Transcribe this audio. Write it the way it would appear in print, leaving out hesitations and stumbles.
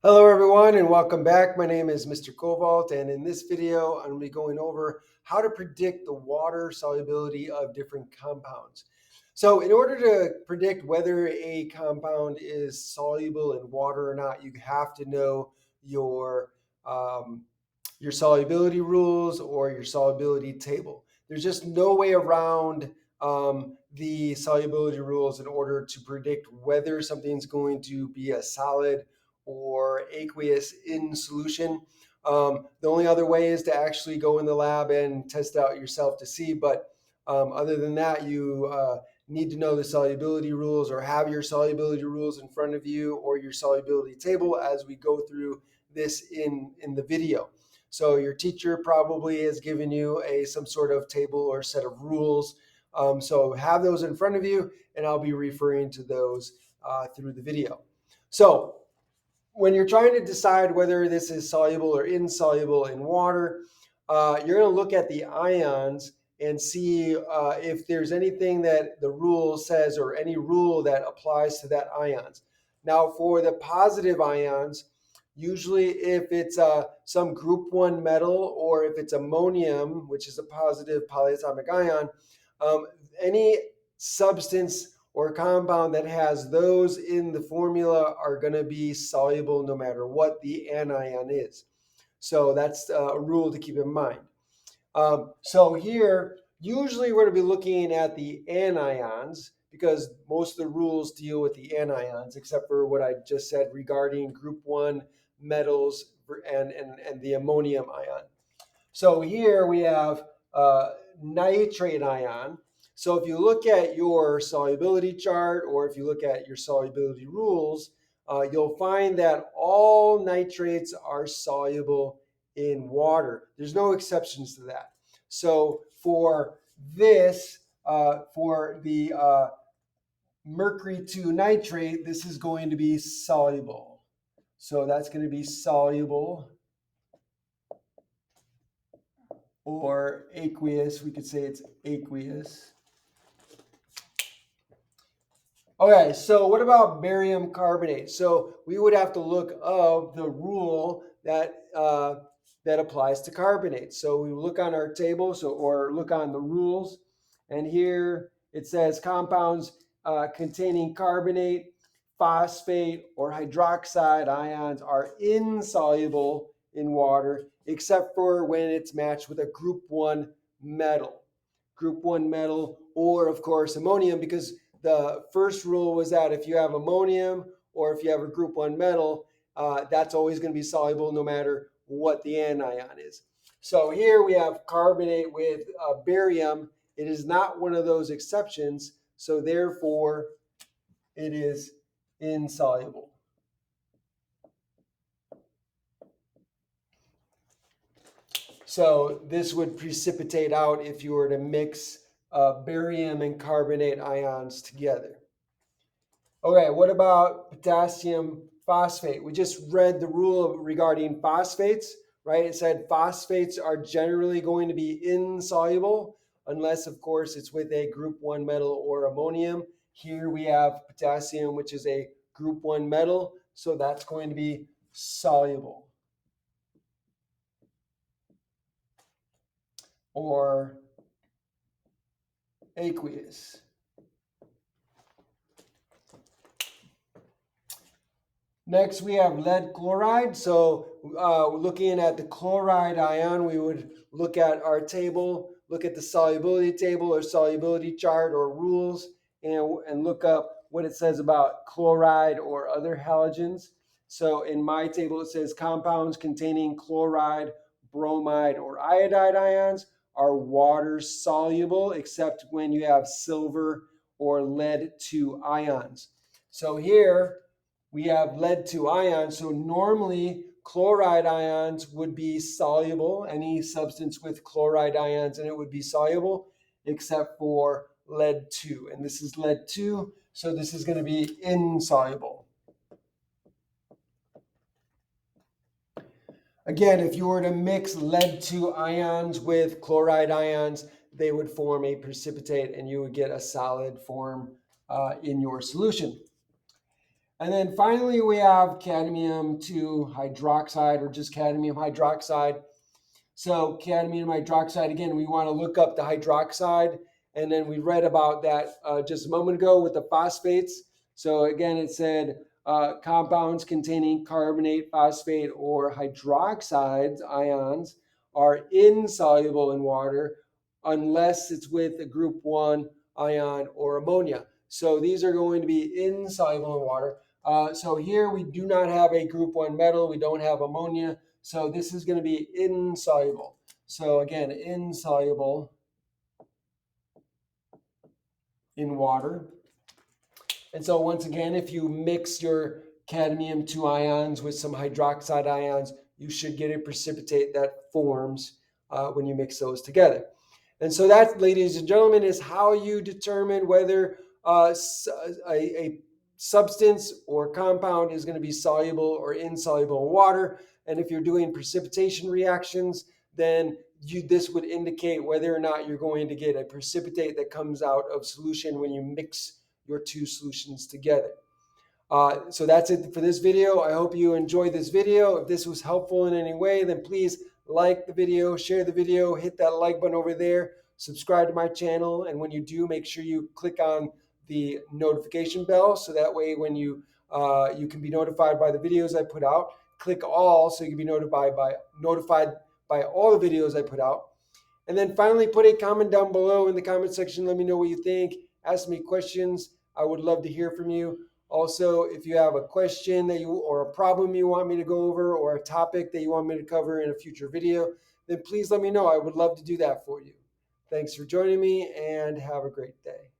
Hello everyone and welcome back. My name is Mr. Cobalt, and in this video I'm going to be going over how to predict the water solubility of different compounds. So in order to predict whether a compound is soluble in water or not, you have to know your um, your solubility rules or your solubility table. There's just no way around the solubility rules in order to predict whether something's going to be a solid or aqueous in solution. The only other way is to actually go in the lab and test out yourself to see. But other than that, you need to know the solubility rules or have your solubility rules in front of you or your solubility table as we go through this in the video. So your teacher probably has given you some sort of table or set of rules. So have those in front of you, and I'll be referring to those through the video. So when you're trying to decide whether this is soluble or insoluble in water, you're going to look at the ions and see if there's anything that the rule says or any rule that applies to that ions. Now, for the positive ions, usually if it's some group 1 metal or if it's ammonium, which is a positive polyatomic ion, um, any substance or compound that has those in the formula are going to be soluble no matter what the anion is. So that's a rule to keep in mind. So here, usually we're going to be looking at the anions because most of the rules deal with the anions, except for what I just said regarding group 1 metals and the ammonium ion. So here we have nitrate ion. So if you look at your solubility chart or if you look at your solubility rules, you'll find that all nitrates are soluble in water. There's no exceptions to that. So for this, for the mercury 2 nitrate, this is going to be soluble. So that's going to be soluble, or aqueous. We could say it's aqueous. Okay, so what about barium carbonate? So we would have to look up the rule that applies to carbonate. So we look on our table, or look on the rules, and here it says compounds containing carbonate, phosphate, or hydroxide ions are insoluble in water, except for when it's matched with a group 1 metal. Group 1 metal, or of course ammonium, because the first rule was that if you have ammonium or if you have a group 1 metal, that's always going to be soluble no matter what the anion is. So here we have carbonate with barium. It is not one of those exceptions, so therefore it is insoluble. So this would precipitate out if you were to mix barium and carbonate ions together. Okay, what about potassium phosphate? We just read the rule regarding phosphates, right? It said phosphates are generally going to be insoluble unless, of course, it's with a group 1 metal or ammonium. Here we have potassium, which is a group 1 metal, so that's going to be soluble or aqueous. Next, we have lead chloride. So looking at the chloride ion, we would look at our table, look at the solubility table or solubility chart or rules, and look up what it says about chloride or other halogens. So in my table, it says compounds containing chloride, bromide, or iodide ions are water soluble, except when you have silver or lead 2 ions. So here, we have lead 2 ions. So normally chloride ions would be soluble. Any substance with chloride ions in it would be soluble, except for lead 2. And this is lead 2, so this is going to be insoluble. Again, if you were to mix lead 2 ions with chloride ions, they would form a precipitate and you would get a solid form in your solution. And then finally, we have cadmium 2 hydroxide, or just cadmium hydroxide. So cadmium hydroxide, again, we want to look up the hydroxide, and then we read about that just a moment ago with the phosphates. So again, it said compounds containing carbonate, phosphate, or hydroxides ions are insoluble in water unless it's with a group 1 ion or ammonia. So these are going to be insoluble in water. So here we do not have a group 1 metal, we don't have ammonia, so this is going to be insoluble. So again, insoluble in water. And so once again, if you mix your cadmium 2 ions with some hydroxide ions, you should get a precipitate that forms when you mix those together. And so that, ladies and gentlemen, is how you determine whether a substance or compound is going to be soluble or insoluble in water. And if you're doing precipitation reactions, then this would indicate whether or not you're going to get a precipitate that comes out of solution when you mix your two solutions together. So that's it for this video. I hope you enjoyed this video. If this was helpful in any way, then please like the video, share the video, hit that like button over there, subscribe to my channel, and when you do, make sure you click on the notification bell so that way when you can be notified by the videos I put out. Click all so you can be notified by all the videos I put out. And then finally, put a comment down below in the comment section. Let me know what you think. Ask me questions. I would love to hear from you. Also, if you have a question that or a problem you want me to go over, or a topic that you want me to cover in a future video, then please let me know. I would love to do that for you. Thanks for joining me, and have a great day.